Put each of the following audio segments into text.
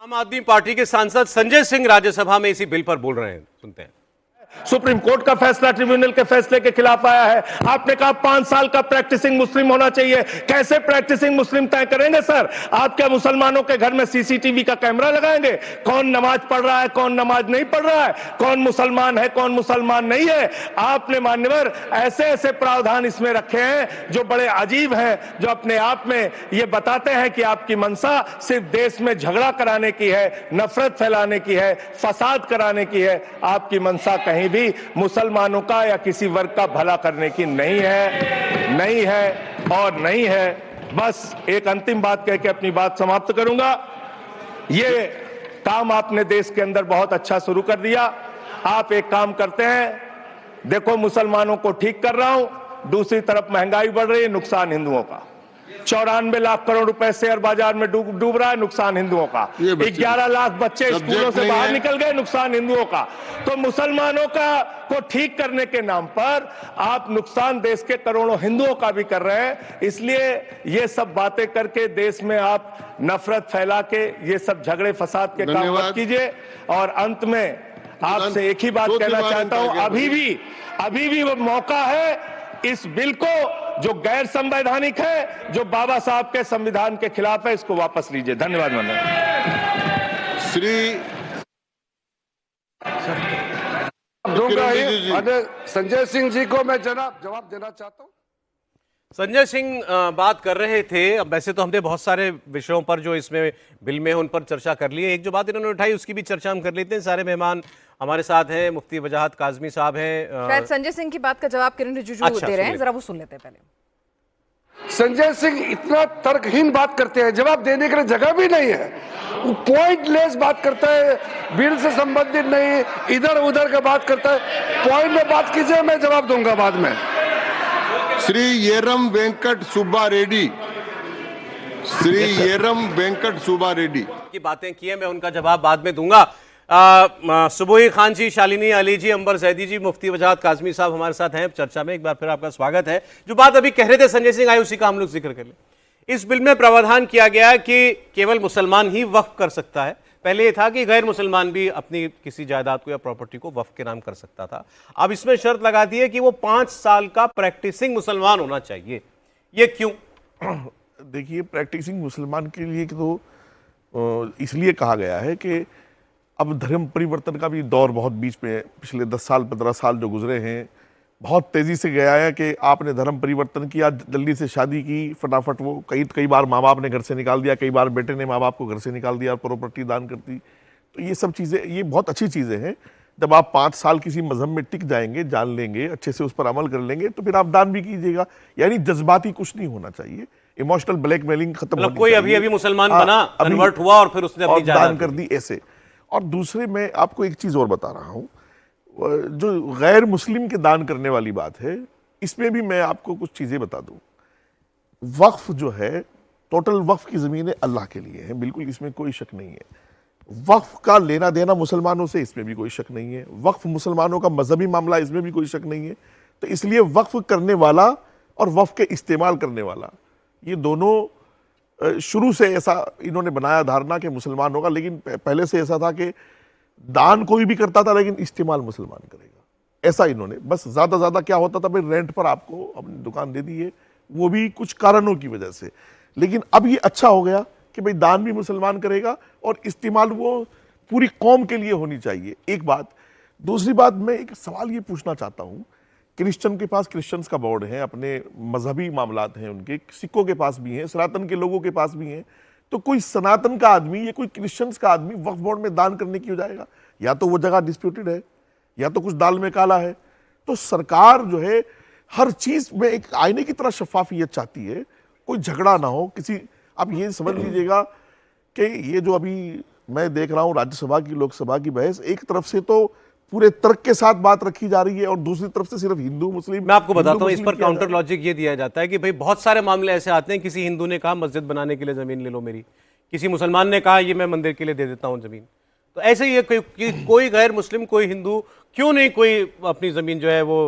आम आदमी पार्टी के सांसद संजय सिंह राज्यसभा में इसी बिल पर बोल रहे हैं, सुनते हैं। सुप्रीम कोर्ट का फैसला ट्रिब्यूनल के फैसले के खिलाफ आया है। आपने कहा 5 साल का प्रैक्टिसिंग मुस्लिम होना चाहिए। कैसे प्रैक्टिसिंग मुस्लिम तय करेंगे सर? आप क्या मुसलमानों के घर में सीसीटीवी का कैमरा लगाएंगे? कौन नमाज पढ़ रहा है, कौन नमाज नहीं पढ़ रहा है, कौन मुसलमान है, कौन मुसलमान नहीं है? आपने मान्यवर ऐसे ऐसे प्रावधान इसमें रखे हैं जो बड़े अजीब हैं, जो अपने आप में ये बताते हैं कि आपकी मंशा सिर्फ देश में झगड़ा कराने की है, नफरत फैलाने की है, फसाद कराने की है। आपकी मंशा कहीं भी मुसलमानों का या किसी वर्ग का भला करने की नहीं है और नहीं है। बस एक अंतिम बात कह के अपनी बात समाप्त करूंगा। ये काम आपने देश के अंदर बहुत अच्छा शुरू कर दिया। आप एक काम करते हैं, देखो मुसलमानों को ठीक कर रहा हूं, दूसरी तरफ महंगाई बढ़ रही है, नुकसान हिंदुओं का। 94 लाख करोड़ रुपए शेयर बाजार में डूब रहा है, नुकसान हिंदुओं का। 11 लाख बच्चे स्कूलों से बाहर निकल गए, नुकसान हिंदुओं का। तो मुसलमानों को ठीक करने के नाम पर आप नुकसान देश के करोड़ों हिंदुओं का भी कर रहे हैं। इसलिए ये सब बातें करके देश में आप नफरत फैला के ये सब झगड़े फसाद के काम मत कीजिए। और अंत में आपसे एक ही बात कहना चाहता हूं, अभी भी वो मौका है इस बिल को जो गैर संवैधानिक है, जो बाबा साहब के संविधान के खिलाफ है, इसको वापस लीजिए। धन्यवाद। श्री संजय सिंह जी को मैं जवाब देना चाहता हूं। संजय सिंह बात कर रहे थे। अब वैसे तो हमने बहुत सारे विषयों पर जो इसमें बिल में उन पर चर्चा कर ली है। एक जो बात इन्होंने उठाई उसकी भी चर्चा हम कर लेते हैं। सारे मेहमान हमारे साथ हैं। मुफ्ती वजाहत काज़मी साहब हैं। शायद संजय सिंह की बात का जवाब किरण रिजिजू दे रहे हैं, जरा वो सुन लेते हैं पहले। संजय सिंह इतना तर्कहीन बात करते हैं, जवाब देने के लिए जगह भी नहीं है। वो पॉइंटलेस बात करता है, बिल से संबंधित नहीं, इधर उधर का बात करता है। पॉइंट में बात कीजिए, मैं जवाब दूंगा बाद में। श्री येरम वेंकट सुब्बा रेड्डी, श्री येरम वेंकट सुब्बा रेड्डी की बातें की है, मैं उनका जवाब बाद में दूंगा। सुबोही खान जी, शालिनी अली जी, अंबर जैदी जी, मुफ्ती वजाहत काज़मी साहब हमारे साथ हैं चर्चा में। एक बार फिर आपका स्वागत है। जो बात अभी कह रहे थे संजय सिंह, आए उसी का हम लोग जिक्र कर लें। इस बिल में प्रावधान किया गया कि केवल मुसलमान ही वक्फ कर सकता है। पहले ये था कि गैर मुसलमान भी अपनी किसी जायदाद को या प्रॉपर्टी को वक्फ के नाम कर सकता था। अब इसमें शर्त लगा दी है कि वो 5 साल का प्रैक्टिसिंग मुसलमान होना चाहिए। ये क्यों? देखिए, प्रैक्टिसिंग मुसलमान के लिए तो इसलिए कहा गया है कि अब धर्म परिवर्तन का भी दौर बहुत बीच में पिछले 10 साल 15 साल जो गुजरे हैं, बहुत तेज़ी से गया है कि आपने धर्म परिवर्तन किया, जल्दी से शादी की, फटाफट वो कई बार माँ बाप ने घर से निकाल दिया, कई बार बेटे ने माँ बाप को घर से निकाल दिया और प्रॉपर्टी दान कर दी। तो ये सब चीज़ें, ये बहुत अच्छी चीज़ें हैं। जब आप 5 साल किसी मजहब में टिक जाएंगे, जान लेंगे, अच्छे से उस पर अमल कर लेंगे, तो फिर आप दान भी कीजिएगा। यानी जज्बाती कुछ नहीं होना चाहिए, इमोशनल ब्लैकमेलिंग खत्म होनी कोई चाहिए। अभी मुसलमान बना, कन्वर्ट हुआ और फिर उसने अपनी दान कर दी, ऐसे। और दूसरे, मैं आपको एक चीज़ और बता रहा हूँ, जो गैर मुस्लिम के दान करने वाली बात है, इसमें भी मैं आपको कुछ चीज़ें बता दूँ। वक्फ जो है, टोटल वक्फ की ज़मीनें अल्लाह के लिए है, बिल्कुल इसमें कोई शक नहीं है। वक्फ का लेना देना मुसलमानों से, इसमें भी कोई शक नहीं है। वक्फ मुसलमानों का मजहबी मामला, इसमें भी कोई शक नहीं है। तो इसलिए वक्फ करने वाला और वक्फ के इस्तेमाल करने वाला, ये दोनों शुरू से ऐसा इन्होंने बनाया धारणा कि मुसलमान होगा, लेकिन पहले से ऐसा था कि दान कोई भी करता था लेकिन इस्तेमाल मुसलमान करेगा, ऐसा इन्होंने। बस ज़्यादा क्या होता था, भाई रेंट पर आपको अपनी दुकान दे दी है, वो भी कुछ कारणों की वजह से। लेकिन अब ये अच्छा हो गया कि भाई दान भी मुसलमान करेगा और इस्तेमाल वो पूरी कौम के लिए होनी चाहिए, एक बात। दूसरी बात, मैं एक सवाल ये पूछना चाहता हूँ, क्रिश्चियन के पास क्रिश्चियंस का बोर्ड है, अपने मजहबी मामलात हैं उनके, सिखों के पास भी हैं, सनातन के लोगों के पास भी हैं। तो कोई सनातन का आदमी या कोई क्रिश्चियंस का आदमी वक्फ बोर्ड में दान करने क्यों जाएगा? या तो वो जगह डिस्प्यूटेड है, या तो कुछ दाल में काला है। तो सरकार जो है हर चीज में एक आईने की तरह शफाफियत चाहती है, कोई झगड़ा ना हो किसी। आप ये समझ लीजिएगा कि ये जो अभी मैं देख रहा हूँ राज्यसभा की, लोकसभा की बहस, एक तरफ से तो पूरे तर्क के साथ बात रखी जा रही है और दूसरी तरफ से सिर्फ हिंदू मुस्लिम। मैं आपको बताता हूं, इस पर काउंटर लॉजिक ये दिया जाता है कि भाई बहुत सारे मामले ऐसे आते हैं, किसी हिंदू ने कहा मस्जिद बनाने के लिए जमीन ले लो मेरी, किसी मुसलमान ने कहा ये मैं मंदिर के लिए दे देता हूं जमीन। तो ऐसे ही कोई गैर मुस्लिम, कोई हिंदू क्यों नहीं कोई अपनी जमीन जो है वो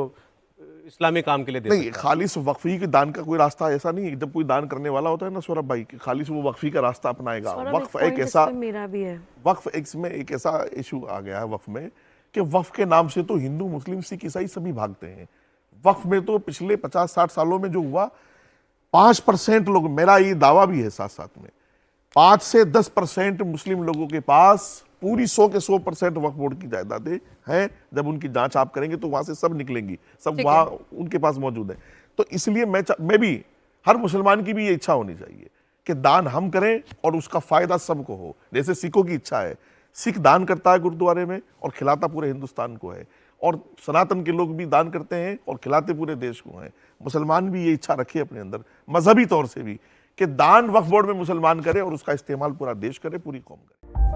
इस्लामी काम के लिए दे नहीं, सकता है। खालिस वक्फी के दान का कोई रास्ता ऐसा नहीं है। जब कोई दान करने वाला होता है ना सौरभ भाई, कि खालिस वो वक्फी का रास्ता अपनाएगा। वक्फ एक ऐसा, मेरा भी है, वक्फ इसमें एक ऐसा इशू आ गया है वक्फ में कि वक्फ के नाम से तो हिंदू, मुस्लिम, सिख, ईसाई सभी भागते हैं। वक्फ में तो पिछले 50-60 सालों में जो हुआ, 5% लोग, मेरा ये दावा भी है साथ साथ में, 5 से 10% मुस्लिम लोगों के पास पूरी 100 के 100% वक्फ बोर्ड की जायदादें हैं। जब उनकी जांच आप करेंगे तो वहां से सब निकलेंगी, सब वहां उनके पास मौजूद है। तो इसलिए मैं भी, हर मुसलमान की भी ये इच्छा होनी चाहिए कि दान हम करें और उसका फायदा सबको हो। जैसे सिखों की इच्छा है, सिख दान करता है गुरुद्वारे में और खिलाता पूरे हिंदुस्तान को है, और सनातन के लोग भी दान करते हैं और खिलाते पूरे देश को हैं। मुसलमान भी ये इच्छा रखे अपने अंदर, मजहबी तौर से भी, कि दान वक्फ बोर्ड में मुसलमान करे और उसका इस्तेमाल पूरा देश करे, पूरी कौम करे।